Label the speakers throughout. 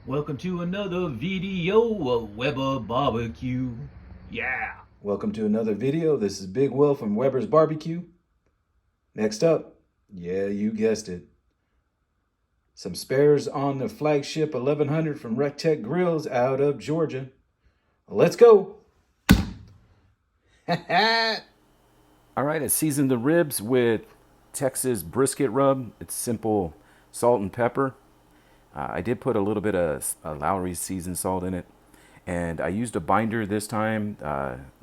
Speaker 1: Welcome to another video of Weber Barbecue. Yeah.
Speaker 2: Welcome to another video. This is Big Will from Weber's Barbecue. Next up, yeah, you guessed it, some spares on the Flagship 1100 from RecTeq Grills out of Georgia. Let's go.
Speaker 3: All right, I seasoned the ribs with Texas brisket rub. It's simple salt and pepper. I did put a little bit of Lowry's seasoned salt in it. And I used a binder this time,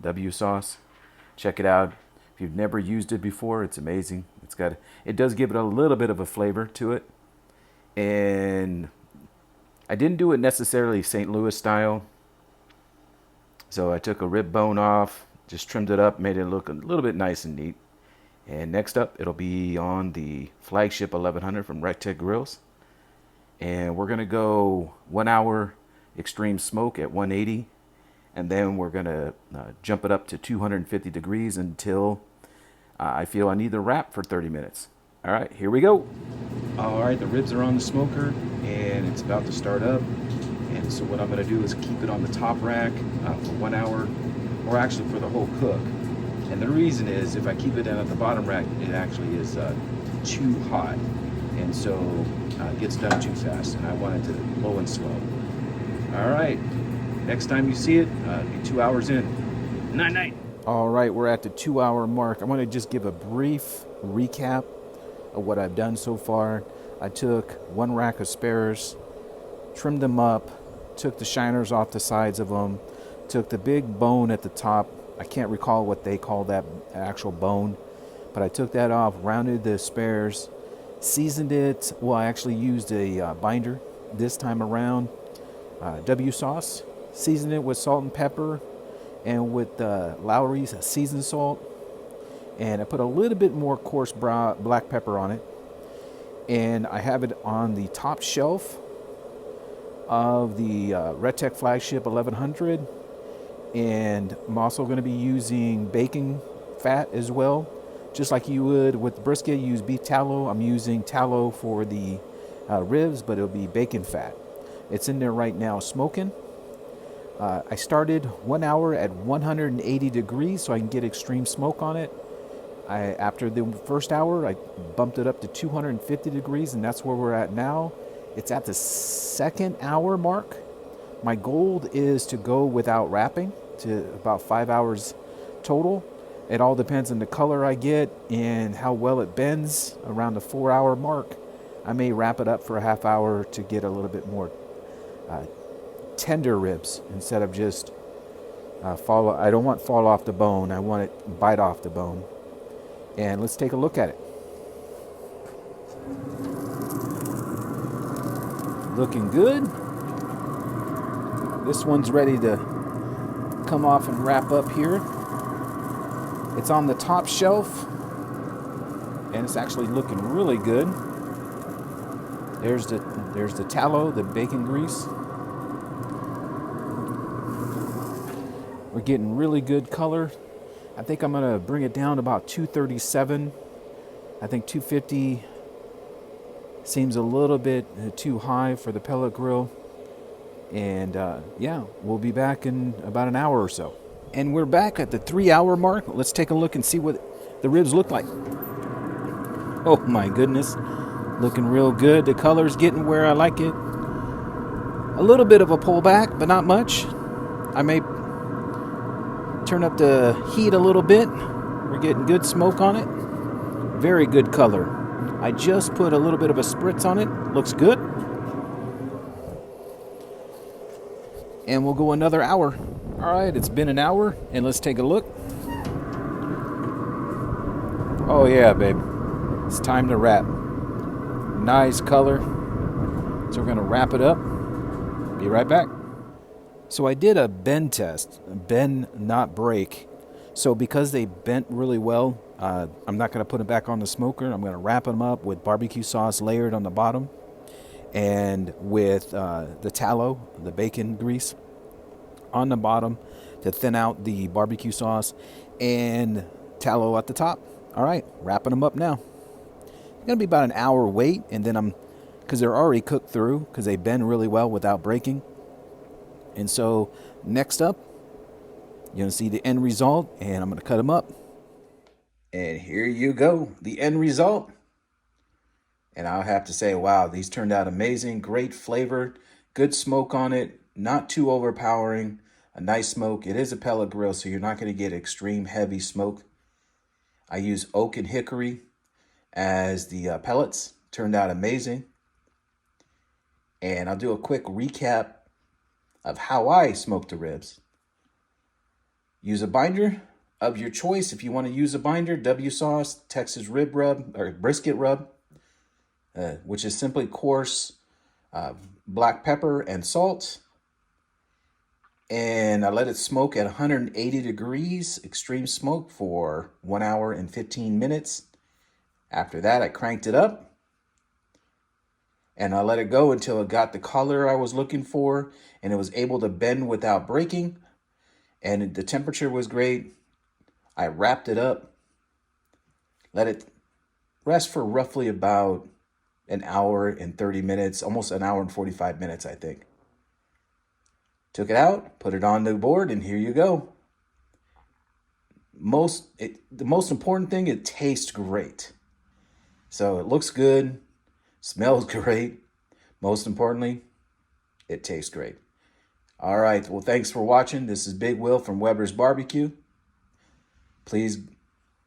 Speaker 3: W sauce. Check it out. If you've never used it before, it's amazing. It does give it a little bit of a flavor to it. And I didn't do it necessarily St. Louis style. So I took a rib bone off, just trimmed it up, made it look a little bit nice and neat. And next up, it'll be on the Flagship 1100 from RecTeq Grills. And we're gonna go 1 hour extreme smoke at 180. And then we're gonna jump it up to 250 degrees until I feel I need the wrap for 30 minutes. All right, here we go. All right, the ribs are on the smoker and it's about to start up. And so what I'm gonna do is keep it on the top rack for 1 hour, or actually for the whole cook. And the reason is if I keep it down at the bottom rack, it actually is too hot. And so it gets done too fast, and I want it to low and slow. All right, next time you see it, be 2 hours in. Night. All right, we're at the 2 hour mark. I want to just give a brief recap of what I've done so far. I took 1 rack of spares, trimmed them up, took the shiners off the sides of them, took the big bone at the top. I can't recall what they call that actual bone, but I took that off, rounded the spares, seasoned it. Well, I actually used a binder this time around, W sauce, seasoned it with salt and pepper and with Lowry's seasoned salt. And I put a little bit more coarse black pepper on it. And I have it on the top shelf of the RecTeq Flagship 1100. And I'm also going to be using bacon fat as well. Just like you would with brisket, use beef tallow. I'm using tallow for the ribs, but it'll be bacon fat. It's in there right now smoking. I started 1 hour at 180 degrees so I can get extreme smoke on it. After the first hour, I bumped it up to 250 degrees, and that's where we're at now. It's at the 2nd hour mark. My goal is to go without wrapping to about 5 hours total. It all depends on the color I get and how well it bends. Around the 4 hour mark, I may wrap it up for a half hour to get a little bit more tender ribs instead of just I don't want fall off the bone. I want it bite off the bone. And let's take a look at it. Looking good. This one's ready to come off and wrap up here. It's on the top shelf, and it's actually looking really good. There's the tallow, the bacon grease. We're getting really good color. I think I'm gonna bring it down to about 237. I think 250 seems a little bit too high for the pellet grill. And yeah, we'll be back in about an hour or so. And we're back at the 3 hour mark. Let's take a look and see what the ribs look like. Oh my goodness, looking real good. The color's getting where I like it. A little bit of a pullback, but not much. I may turn up the heat a little bit. We're getting good smoke on it. Very good color. I just put a little bit of a spritz on it. Looks good. And we'll go another hour. All right, it's been an hour, and let's take a look. Oh yeah, babe. It's time to wrap. Nice color. So we're gonna wrap it up. Be right back. So I did a bend test, bend not break. So because they bent really well, I'm not gonna put them back on the smoker. I'm gonna wrap them up with barbecue sauce layered on the bottom, and with the tallow, the bacon grease on the bottom to thin out the barbecue sauce, and tallow at the top. All right, wrapping them up now. It's gonna be about an hour wait, and then I'm
Speaker 2: because they're already cooked through because they bend really well without breaking. And so next up, you're going to see the end result, and I'm going to cut them up. And here you go, the end result. And I'll have to say, wow, these turned out amazing. Great flavor, good smoke on it, not too overpowering, a nice smoke. It is a pellet grill, so you're not going to get extreme heavy smoke. I use oak and hickory as the pellets. Turned out amazing. And I'll do a quick recap of how I smoke the ribs. Use a binder of your choice. If you want to use a binder, W sauce, Texas rib rub, or brisket rub, which is simply coarse black pepper and salt. And I let it smoke at 180 degrees, extreme smoke, for 1 hour and 15 minutes. After that, I cranked it up. And I let it go until it got the color I was looking for, and it was able to bend without breaking. And the temperature was great. I wrapped it up, let it rest for roughly about an hour and 30 minutes, almost an hour and 45 minutes, I think. Took it out, put it on the board, and here you go. The most important thing, it tastes great. So it looks good, smells great. Most importantly, it tastes great. All right, well, thanks for watching. This is Big Will from Weber's Barbecue. Please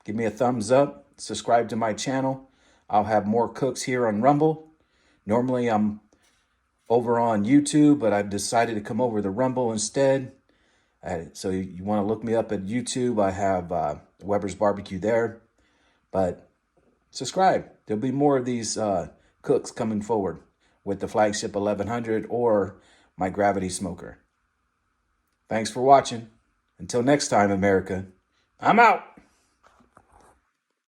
Speaker 2: give me a thumbs up, subscribe to my channel. I'll have more cooks here on Rumble. Normally I'm over on YouTube, but I've decided to come over to Rumble instead. So you want to look me up at YouTube. I have Weber's Barbecue there. But subscribe. There'll be more of these cooks coming forward with the Flagship 1100 or my Gravity Smoker. Thanks for watching. Until next time, America, I'm out.